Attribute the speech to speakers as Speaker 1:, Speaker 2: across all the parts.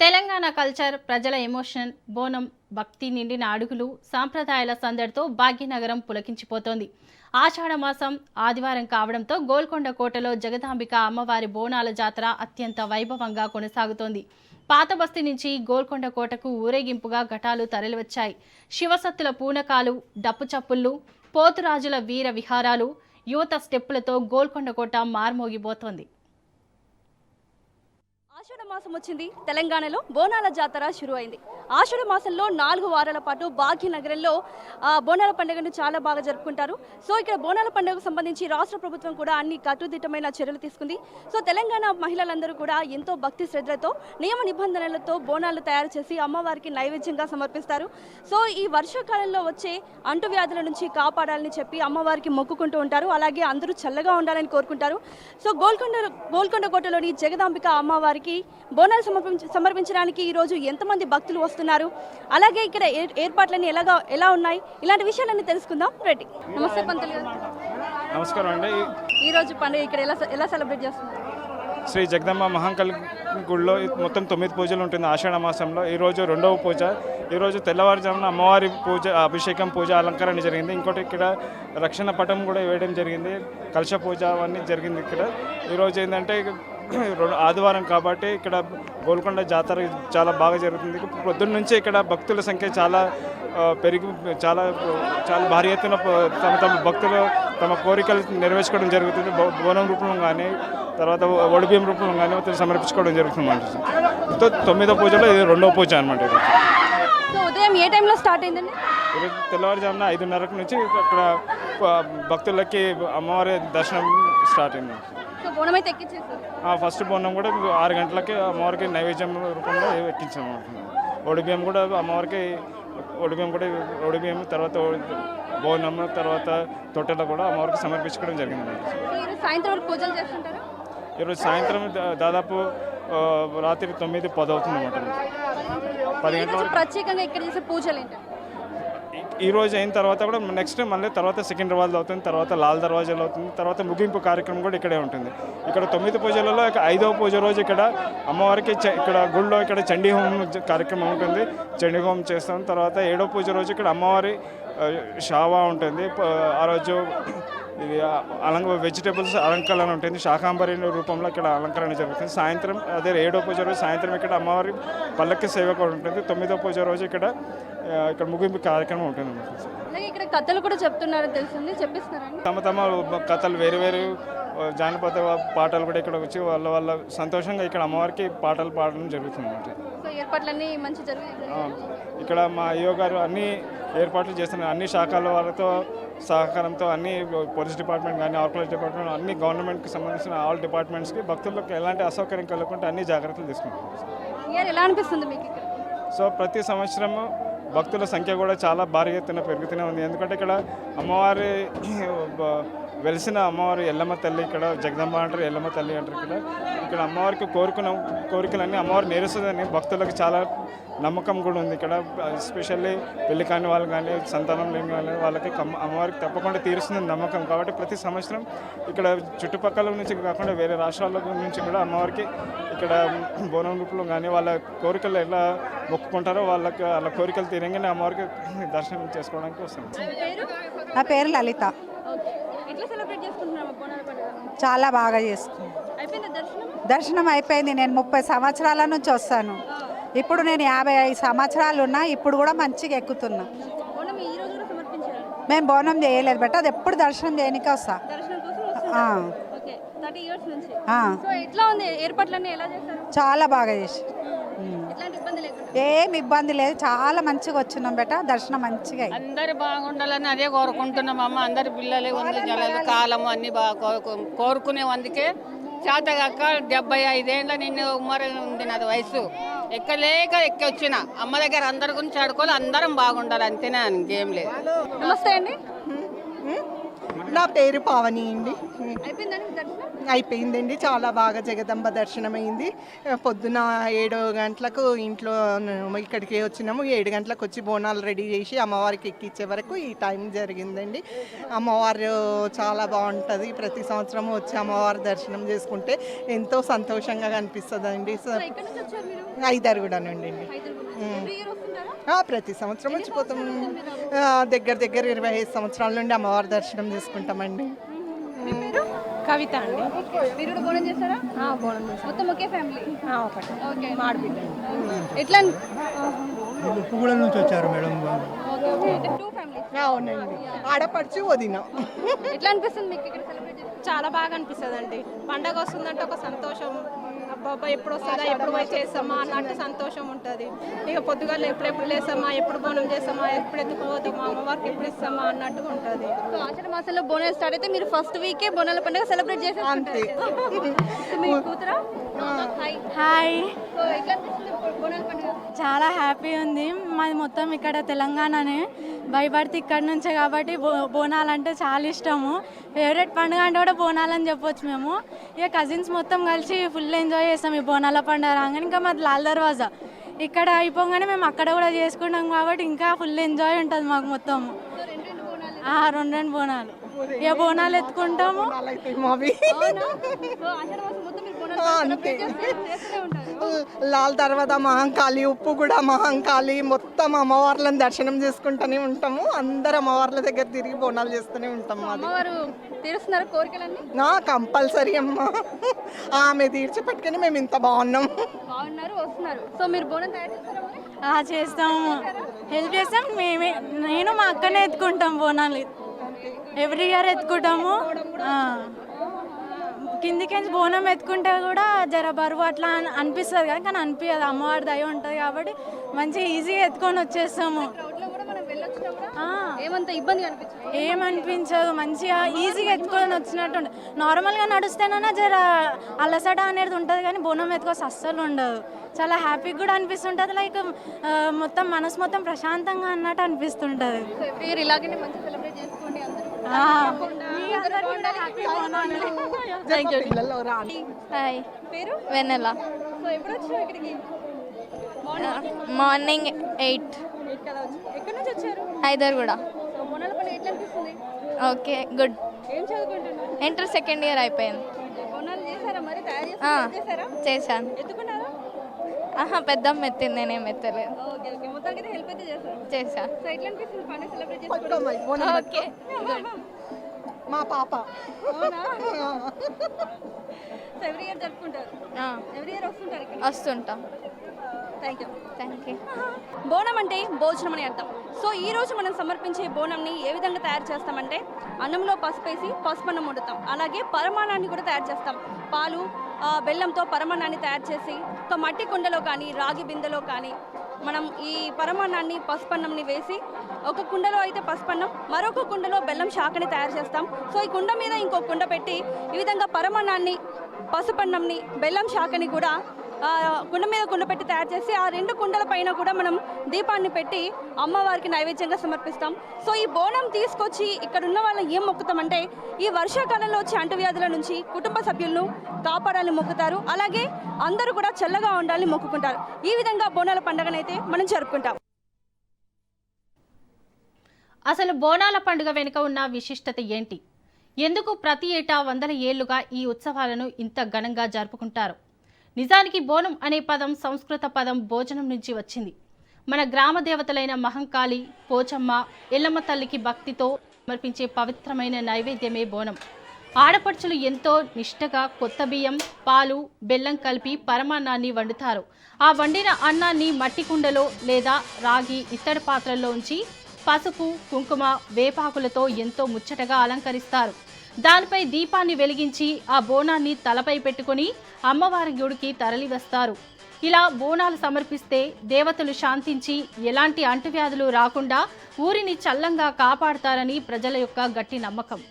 Speaker 1: Telangana culture, ప్రజల emotion, బోనం, భక్తి నిండిన అడుగులు, సాంప్రదాయాల సందడితో భాగ్యనగరం పులకించిపోతోంది. ఆషాఢ మాసం ఆదివారం కావడంతో గోల్కొండ కోటలో జగదాంబిక అమ్మవారి బోనాల జాతర అత్యంత వైభవంగా కొనసాగుతోంది. పాతబస్తీ నుంచి గోల్కొండ కోటకు ఊరేగింపుగా ఘటాలు తరలివచ్చాయి. శివసత్తుల పూనకాలు, డప్పు చప్పుళ్లు, పోతురాజుల వీర విహారాలు, యువత స్టెప్పులతో గోల్కొండ కోట మార్మోగిపోతోంది.
Speaker 2: ఆషాఢ మాసం వచ్చింది. తెలంగాణలో బోనాల జాతర షురు అయింది. ఆషాఢ మాసంలో 4 వారాల పాటు భాగ్యనగరంలో బోనాల పండుగను చాలా బాగా జరుపుకుంటారు. సో ఇక్కడ బోనాల పండుగకు సంబంధించి రాష్ట్ర ప్రభుత్వం కూడా అన్ని కట్టుదిట్టమైన చర్యలు తీసుకుంది. సో తెలంగాణ మహిళలందరూ కూడా ఎంతో భక్తి శ్రద్ధలతో నియమ నిబంధనలతో బోనాలు తయారు చేసి అమ్మవారికి నైవేద్యంగా సమర్పిస్తారు. సో ఈ వర్షాకాలంలో వచ్చే అంటువ్యాధుల నుంచి కాపాడాలని చెప్పి అమ్మవారికి మొక్కుకుంటూ ఉంటారు. అలాగే అందరూ చల్లగా ఉండాలని కోరుకుంటారు. సో గోల్కొండ కోటలోని జగదాంబిక అమ్మవారికి బోనాలు సమర్పించడానికి ఈరోజు ఎంతమంది భక్తులు వస్తున్నారు, అలాగే ఇక్కడ ఏర్పాట్లన్నీ ఎలా ఉన్నాయి, ఇలాంటి విషయాలన్నీ తెలుసుకుందాం. రెడ్డి, నమస్తే పంతులు గారు.
Speaker 3: నమస్కారం అండి.
Speaker 2: ఈరోజు పండుగ ఇక్కడ ఎలా సెలబ్రేట్ చేస్తున్నారు?
Speaker 3: శ్రీ జగదమ్మ మహాంకల్ గుడిలో మొత్తం 9 పూజలు ఉంటుంది ఆషాఢ మాసంలో. ఈరోజు 2వ పూజ. ఈరోజు తెల్లవారుజామున అమ్మవారి పూజ, అభిషేకం, పూజ, అలంకరణ జరిగింది. ఇంకోటి ఇక్కడ రక్షణ పటం కూడా వేయడం జరిగింది. కలశ పూజ అవన్నీ జరిగింది ఇక్కడ. ఈరోజు ఏంటంటే ఆదివారం కాబట్టి ఇక్కడ గోల్కొండ జాతర చాలా బాగా జరుగుతుంది. పొద్దున్న నుంచి ఇక్కడ భక్తుల సంఖ్య చాలా చాలా భారీ ఎత్తున తమ భక్తులు తమ కోరికలు నెరవేర్చుకోవడం జరుగుతుంది. బోనం రూపంలో కానీ, తర్వాత ఒడిబియ్యం రూపంలో కానీ సమర్పించుకోవడం జరుగుతుంది అన్నమాట. 9వ పూజలో ఇది 2వ పూజ అనమాట.
Speaker 2: ఉదయం ఏ టైంలో స్టార్ట్ అయిందండి?
Speaker 3: ఈరోజు తెల్లవారుజామున 5:30 నుంచి అక్కడ భక్తులకి అమ్మవారి దర్శనం స్టార్ట్ అయింది. ఫస్ట్ బోనం కూడా 6 గంటలకి అమ్మవారికి నైవేద్యం రూపంలో ఎక్కించాము. ఒడిబియ్యం కూడా అమ్మవారికి ఒడిబియ్యం తర్వాత బోనం, తర్వాత తొట్టెలో కూడా అమ్మవారికి సమర్పించుకోవడం జరిగింది. ఈరోజు సాయంత్రం దాదాపు రాత్రి 9-10 అవుతుంది అన్నమాట. 10 గంటల
Speaker 2: ప్రత్యేకంగా ఇక్కడ చేసే పూజలు ఏంటి?
Speaker 3: ఈరోజు అయిన తర్వాత కూడా నెక్స్ట్ మళ్ళీ తర్వాత సికింద్రాబాద్లో అవుతుంది, తర్వాత లాల్ దర్వాజాలో అవుతుంది, తర్వాత ముగింపు కార్యక్రమం కూడా ఇక్కడే ఉంటుంది. ఇక్కడ 9 పూజలలో 5వ పూజ రోజు ఇక్కడ అమ్మవారికి ఇక్కడ గుళ్ళో ఇక్కడ చండీ హోమం కార్యక్రమం ఉంటుంది. చండీ హోమం చేస్తాం. తర్వాత 7వ పూజ రోజు ఇక్కడ అమ్మవారి షావా ఉంటుంది. ఆ రోజు ఇది వెజిటేబుల్స్ అలంకరణ ఉంటుంది. శాకాంబరి రూపంలో ఇక్కడ అలంకరణ జరుగుతుంది. సాయంత్రం అదే 7వ పూజ రోజు సాయంత్రం ఇక్కడ అమ్మవారి పల్లకి సేవ కూడా ఉంటుంది. 9వ పూజ రోజు ఇక్కడ ముగింపు కార్యక్రమం ఉంటుంది.
Speaker 2: ఇక్కడ కథలు కూడా చెప్తున్నారు తెలిసింది, చెప్పిస్తున్నారా?
Speaker 3: తమ కథలు వేరు జానపద పాటలు కూడా ఇక్కడ వచ్చి వాళ్ళ సంతోషంగా ఇక్కడ అమ్మవారికి పాటలు పాడడం జరుగుతుంది. ఇక్కడ మా అయ్యో గారు అన్ని ఏర్పాట్లు చేస్తున్నారు. అన్ని శాఖల వాళ్ళతో సహకారంతో అన్ని పోలీస్ డిపార్ట్మెంట్ కానీ, ఆర్కలైజ్ డిపార్ట్మెంట్, అన్ని గవర్నమెంట్కి సంబంధించిన ఆల్ డిపార్ట్మెంట్స్కి భక్తులకు ఎలాంటి అసౌకర్యం కలగకుండా అన్ని జాగ్రత్తలు తీసుకుంటారు.
Speaker 2: ఎలా అనిపిస్తుంది మీకు?
Speaker 3: సో ప్రతి సంవత్సరము భక్తుల సంఖ్య కూడా చాలా భారీ ఎత్తున పెరుగుతూనే ఉంది. ఎందుకంటే ఇక్కడ అమ్మవారి వెలిసిన అమ్మవారి ఎల్లమ్మ తల్లి, ఇక్కడ జగదంబ అంటారు, ఎల్లమ్మ తల్లి అంటారు. ఇక్కడ అమ్మవారికి కోరికలన్నీ అమ్మవారు నేరుస్తుందని భక్తులకు చాలా నమ్మకం కూడా ఉంది. ఇక్కడ ఎస్పెషల్లీ పెళ్లి కాని వాళ్ళు కానీ, సంతానం లేని కానీ వాళ్ళకి అమ్మవారికి తప్పకుండా తీరుస్తుంది నమ్మకం. కాబట్టి ప్రతి సంవత్సరం ఇక్కడ చుట్టుపక్కల నుంచి కాకుండా వేరే రాష్ట్రాల నుంచి కూడా అమ్మవారికి ఇక్కడ బోనం రూపంలో కానీ వాళ్ళ కోరికలు ఎలా మొక్కుకుంటారో వాళ్ళకి వాళ్ళ కోరికలు తీరంగానే అమ్మవారికి దర్శనం చేసుకోవడానికి వస్తుంది.
Speaker 4: నా పేరు లలిత. చాలా బాగా చేసుకున్నాను. దర్శనం అయిపోయింది. నేను 30 సంవత్సరాల నుంచి వస్తాను. ఇప్పుడు నేను 55 సంవత్సరాలు ఉన్నా. ఇప్పుడు కూడా మంచిగా ఎక్కుతున్నా. మేము బోనం చేయలేదు బట్ అది ఎప్పుడు దర్శనం చేయనికే వస్తా. చాలా బాగా చేసి, ఏం ఇబ్బంది లేదు. చాలా మంచిగా వచ్చినాం బెట. దర్శనం మంచిగా
Speaker 5: అందరు బాగుండాలని అదే కోరుకుంటున్నాం అమ్మ. అందరి పిల్లలు ఉంది జలాలు కాలము అన్ని బాగా కోరుకునే అందుకే చేతగాక 75 ఏళ్ళ నిన్ను ఉమ్మర ఉంది నాది వయసు. ఎక్కలేక ఎక్కి వచ్చిన అమ్మ దగ్గర అందరి గురించి ఆడుకోవాలి, అందరం బాగుండాలి, అంతేనా, ఇంకేం లేదు.
Speaker 2: నమస్తే అండి.
Speaker 6: నా పేరు పావని అండి. అయిపోయిందండి. చాలా బాగా జగదంబ దర్శనం అయింది. పొద్దున 7 గంటలకు ఇంట్లో ఇక్కడికి వచ్చినాము. 7 గంటలకు వచ్చి బోనాలు రెడీ చేసి అమ్మవారికి ఎక్కించే వరకు ఈ టైం జరిగిందండి. అమ్మవారు చాలా బాగుంటుంది. ప్రతి సంవత్సరం వచ్చి అమ్మవారి దర్శనం చేసుకుంటే ఎంతో సంతోషంగా కనిపిస్తుంది అండి. ఐదారు కూడా నుండి ప్రతి సంవత్సరం వచ్చిపోతాం. దగ్గర 25 సంవత్సరాల నుండి అమ్మవారి దర్శనం చేసుకుంటామండి.
Speaker 7: కవిత అండి.
Speaker 2: మీరు కూడా బోనం చేస్తారా?
Speaker 7: బోనం చేస్తాం.
Speaker 2: మొత్తం ఒకే ఫ్యామిలీ?
Speaker 7: ఒకటి
Speaker 2: ఓకే.
Speaker 7: మాడబిడ్డ.
Speaker 2: ఎట్లా
Speaker 8: ఉప్పుగూడ నుంచి వచ్చారు మేడం.
Speaker 2: Two families?
Speaker 6: అవునండి, ఆడపడుచు వదిన.
Speaker 2: ఎట్లా అనిపిస్తుంది మీకు ఇక్కడ సెలబ్రేట్ చేస్తే?
Speaker 7: చాలా బాగా అనిపిస్తుంది అండి. పండగ వస్తుందంటే ఒక సంతోషం. అబ్బాబ్బా ఎప్పుడు వస్తుందా, ఎప్పుడు పోయి చేస్తామా అన్నట్టు సంతోషం ఉంటుంది. ఇక పొద్దుగాల ఎప్పుడెప్పుడు లేస్తామా, ఎప్పుడు బోనం చేస్తామా, ఎప్పుడు ఎత్తుకుపోతామా, అమ్మవారికి ఎప్పుడు ఇస్తామా అన్నట్టుగా ఉంటుంది.
Speaker 2: సో ఆషాఢ మాసంలో బోనాలు స్టార్ట్ అయితే మీరు ఫస్ట్ వీకే బోనాల పండుగ సెలబ్రేట్
Speaker 6: అంతే.
Speaker 2: చేసేస్తారు. మీ కూతురా? హాయ్.
Speaker 9: హాయ్,
Speaker 2: సో ఎట్లా అనిపిస్తుంది బోనాల పండుగ?
Speaker 9: చాలా హ్యాపీ ఉంది. మాది మొత్తం ఇక్కడ తెలంగాణనే, బై బర్త్ ఇక్కడ నుంచే కాబట్టి బోనాలు అంటే చాలా ఇష్టము. ఫేవరెట్ పండుగ అంటే కూడా బోనాలు అని చెప్పొచ్చు మేము. ఇక కజిన్స్ మొత్తం కలిసి ఫుల్ ఎంజాయ్ చేస్తాం ఈ బోనాల పండుగ రాగానే. ఇంకా మాది లాల్ దర్వాజా ఇక్కడ అయిపోగానే మేము అక్కడ కూడా చేసుకుంటాం కాబట్టి ఇంకా ఫుల్ ఎంజాయ్ ఉంటుంది మాకు మొత్తం. రెండు బోనాలు, ఇక బోనాలు ఎత్తుకుంటాము.
Speaker 6: మావి
Speaker 2: సో ఆషాఢ మాసం మొత్తం మీరు బోనాలు చేస్తూనే ఉంటారు.
Speaker 6: లాల్ తర్వాత మహంకాళి, ఉప్పు కూడా మహంకాళి, మొత్తం అమ్మవార్లను దర్శనం చేసుకుంటూనే ఉంటాము. అందరు అమ్మవార్ల దగ్గర తిరిగి బోనాలు చేస్తూనే ఉంటాము. మాది
Speaker 2: అమ్మవారు తీరుస్తున్నారు కోరికలన్నీ?
Speaker 6: కంపల్సరీ అమ్మ, ఆమె తీర్చి పెట్టుకుని మేము ఇంత బాగున్నాము.
Speaker 2: బాగున్నారు, వస్తున్నారు. సో మీరు బోనం తయారు చేస్తారా మరి?
Speaker 9: చేస్తాము, హెల్ప్ చేస్తాం. నేను మా అక్కనే ఎత్తుకుంటాం బోనాలు. ఎవ్రీ ఇయర్ ఎత్తుకుంటాము. కిందికించి బోనం ఎత్తుకుంటే కూడా జర బరువు అట్లా అనిపిస్తుంది కానీ అనిపించదు. అమ్మవారి దయ ఉంటుంది కాబట్టి మంచిగా ఈజీగా ఎత్తుకొని వచ్చేస్తాము.
Speaker 2: ఏమంత ఇబ్బంది అనిపించదు?
Speaker 9: ఏమనిపించదు, మంచిగా ఈజీగా ఎత్తుకొని వచ్చినట్టు. నార్మల్గా నడుస్తేనన్నా జర అలసట అనేది ఉంటుంది కానీ బోనం ఎత్తుకోసి అస్సలు ఉండదు. చాలా హ్యాపీగా కూడా అనిపిస్తుంటుంది. లైక్ మొత్తం మనసు మొత్తం ప్రశాంతంగా అన్నట్టు అనిపిస్తుంటుంది.
Speaker 2: ఇలాగే మంచిగా సెలబ్రేట్ చేసుకోండి అందరూ.
Speaker 6: పిల్లలు రాని.
Speaker 9: హాయ్,
Speaker 2: పేరు?
Speaker 9: వెన్నెల.
Speaker 2: సో ఎప్పుడు వచ్చారు ఇక్కడికి?
Speaker 9: మార్నింగ్ 8.
Speaker 2: కదా వచ్చారు. ఎక్కడి నుంచి వచ్చారు?
Speaker 9: హైదర్గూడ.
Speaker 2: సో బోనాల పండుగ ఎట్లా అనిపిస్తుంది?
Speaker 9: Okay, good.
Speaker 2: ఏం చదువుకుంటున్నారు?
Speaker 9: ఇంటర్ సెకండ్ ఇయర్ అయిపోయింది.
Speaker 2: బోనాలు చేశారా మరి? తయారు చేశారా?
Speaker 9: చేశాను.
Speaker 2: ఎత్తుకున్నారా?
Speaker 9: పెద్దమ్మ ఎత్తింది, నేనేం ఎత్తలేదు.
Speaker 2: Okay okay. మొత్తానికి అయితే హెల్ప్ అయితే చేశారు.
Speaker 9: చేశాను.
Speaker 2: సో ఎట్లా అనిపిస్తుంది పండుగ సెలబ్రేట్
Speaker 6: పట్టుకోమ్మ, ఈ బోనం
Speaker 9: ఓకే,
Speaker 6: పట్టుకో. మా పాప.
Speaker 2: అవునా? సో ఎవ్రీ ఇయర్ జరుపుకుంటారు? ఎవ్రీ ఇయర్ వస్తుంటారు ఇక్కడ?
Speaker 9: వస్తుంటాం.
Speaker 2: Thank you.
Speaker 9: Thank you.
Speaker 2: Bonam అంటే భోజనం అని అర్థం. సో ఈ రోజు మనం సమర్పించే బోనంని ఏ విధంగా తయారు చేస్తామంటే అన్నంలో పసుపేసి పసుపన్నం వండుతాం. అలాగే పరమాణాన్ని కూడా తయారు చేస్తాం. పాలు బెల్లంతో పరమాణాన్ని తయారు చేసి ఒక మట్టి కుండలో కానీ రాగి బిందెలో కానీ మనం ఈ పరమాన్నాన్ని పసుపన్నంని వేసి ఒక కుండలో అయితే పసుపన్నం, మరొక కుండలో బెల్లం శాఖని తయారు చేస్తాం. సో ఈ కుండ మీద ఇంకో కుండ పెట్టి ఈ విధంగా పరమాన్నాన్ని, పసుపన్నంని, బెల్లం శాఖని కూడా కుండ మీద కుండ పెట్టి తయారు చేసి ఆ రెండు కుండల పైన కూడా మనం దీపాన్ని పెట్టి అమ్మవారికి నైవేద్యంగా సమర్పిస్తాం. సో ఈ బోనం తీసుకొచ్చి ఇక్కడ ఉన్న వాళ్ళని ఏం మొక్కుతామంటే ఈ వర్షాకాలంలో వచ్చే అంటువ్యాధుల నుంచి కుటుంబ సభ్యులను కాపాడాలని మొక్కుతారు. అలాగే అందరూ కూడా చల్లగా ఉండాలని మొక్కుకుంటారు. ఈ విధంగా బోనాల పండుగనైతే మనం జరుపుకుంటాం.
Speaker 1: అసలు బోనాల పండుగ వెనుక ఉన్న విశిష్టత ఏంటి? ఎందుకు ప్రతి ఏటా 100 ఏళ్లుగా ఈ ఉత్సవాలను ఇంత ఘనంగా జరుపుకుంటారు? నిజానికి బోనం అనే పదం సంస్కృత పదం భోజనం నుంచి వచ్చింది. మన గ్రామ దేవతలైన మహంకాళి, పోచమ్మ, ఎల్లమ్మ తల్లికి భక్తితో సమర్పించే పవిత్రమైన నైవేద్యమే బోనం. ఆడపడుచులు ఎంతో నిష్టగా కొత్త బియ్యం, పాలు, బెల్లం కలిపి పరమాన్నాన్ని వండుతారు. ఆ వండిన అన్నాన్ని మట్టి కుండలో లేదా రాగి, ఇత్తడి పాత్రల్లో ఉంచి పసుపు, కుంకుమ, వేపాకులతో ఎంతో ముచ్చటగా అలంకరిస్తారు. దానిపై దీపాన్ని వెలిగించి ఆ బోనాన్ని తలపై పెట్టుకుని అమ్మవారి గుడికి తరలివస్తారు. ఇలా బోనాలు సమర్పిస్తే దేవతలు శాంతించి ఎలాంటి అంటువ్యాధులు రాకుండా ఊరిని చల్లంగా కాపాడతారని ప్రజల యొక్క గట్టి నమ్మకం.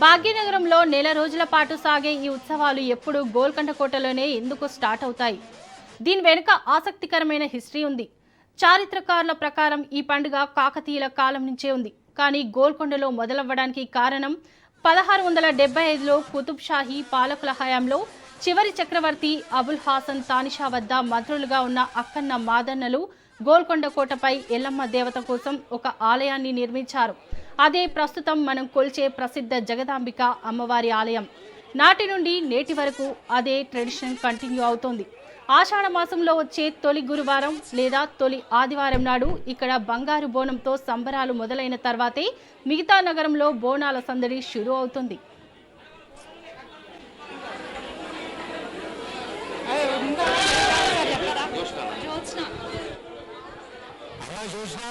Speaker 1: భాగ్యనగరంలో నెల రోజుల పాటు సాగే ఈ ఉత్సవాలు ఎప్పుడు గోల్కొండ కోటలోనే ఎందుకు స్టార్ట్ అవుతాయి? దీని వెనుక ఆసక్తికరమైన హిస్టరీ ఉంది. చారిత్రకారుల ప్రకారం ఈ పండుగ కాకతీయుల కాలం నుంచే ఉంది. కానీ గోల్కొండలో మొదలవ్వడానికి కారణం 1675లో కుతుబ్ షాహీ పాలకుల హయాంలో చివరి చక్రవర్తి అబుల్ హాసన్ తానిషా వద్ద మంత్రులుగా ఉన్న అక్కన్న మాదన్నలు గోల్కొండ కోటపై ఎల్లమ్మ దేవత కోసం ఒక ఆలయాన్ని నిర్మించారు. అదే ప్రస్తుతం మనం కొలిచే ప్రసిద్ధ జగదాంబిక అమ్మవారి ఆలయం. నాటి నుండి నేటి వరకు అదే ట్రెడిషన్ కంటిన్యూ అవుతోంది. ఆషాఢ మాసంలో వచ్చే తొలి గురువారం లేదా తొలి ఆదివారం నాడు ఇక్కడ బంగారు బోనంతో సంబరాలు మొదలైన తర్వాతే మిగతా నగరంలో బోనాల సందడి షురూ అవుతుంది.
Speaker 8: చూసినా